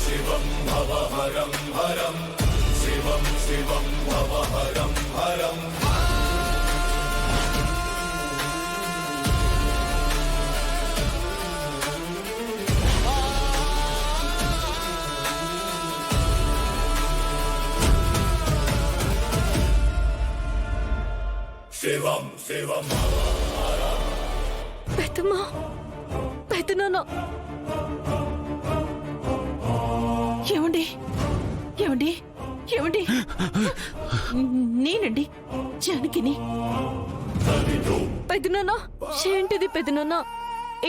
शिवं भवहरं हरं शिवं शिवं भवहरं हरम् शिवं शिवं పెద్దమ్మా పెద్దనాన్న ఏమండి ఏమండి ఏమండి నేనండి జానకిని. పెద్దనాన్న ఏంటిది పెద్దనాన్న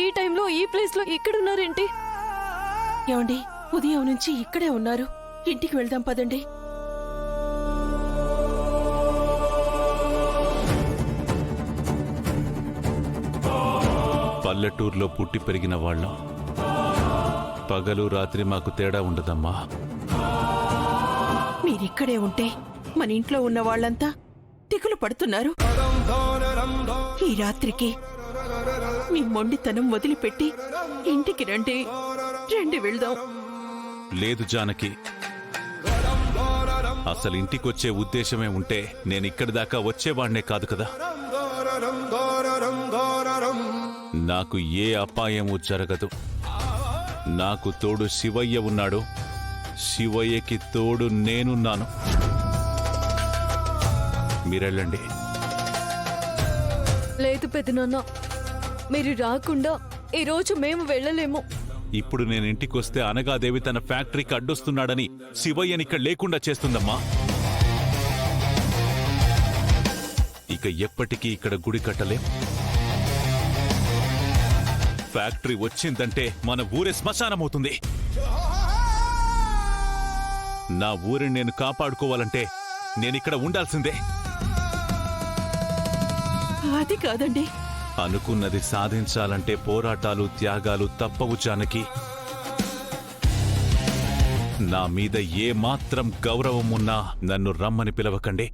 ఈ టైంలో ఈ ప్లేస్ లో ఇక్కడున్నారేంటి? ఏమండి ఉదయం నుంచి ఇక్కడే ఉన్నారు, ఇంటికి వెళ్దాం పదండి. పల్లెటూరులో పుట్టి పెరిగిన వాళ్ళం. పగలు రాత్రి మాకు తేడా ఉండదమ్మా. మీరిక్కడే ఉంటే మన ఇంట్లో ఉన్న వాళ్ళంతా దిగులు పడుతున్నారు. ఈ రాత్రికి మీ మొండితనం వదిలిపెట్టి ఇంటికి రండి, రండి వెళ్దాం. లేదు జానకి, అసలు ఇంటికొచ్చే ఉద్దేశమే ఉంటే నేనిక్కడి దాకా వచ్చేవాణ్ణే కాదు కదా. నాకు ఏ అపాయమూ జరగదు. నాకు తోడు శివయ్య ఉన్నాడు, శివయ్యకి తోడు నేనున్నాను. మీరెళ్ళండి. లేదు పెద్దనాన్న, మీరు రాకుండా ఈరోజు మేము వెళ్ళలేము. ఇప్పుడు నేను ఇంటికొస్తే అనగాదేవి తన ఫ్యాక్టరీకి అడ్డొస్తున్నాడని శివయ్యనిక్కడ లేకుండా చేస్తుందమ్మా. ఇక ఎప్పటికీ ఇక్కడ గుడి కట్టలేం. ఫ్యాక్టరీ వచ్చిందంటే మన ఊరే శ్మశానమవుతుంది. నా ఊరిని నేను కాపాడుకోవాలంటే నేనిక్కడ ఉండాల్సిందే. అది కాదండి. అనుకున్నది సాధించాలంటే పోరాటాలు, త్యాగాలు తప్పవు జానకి. నా మీద ఏ మాత్రం గౌరవం ఉన్నా నన్ను రమ్మని పిలవకండి.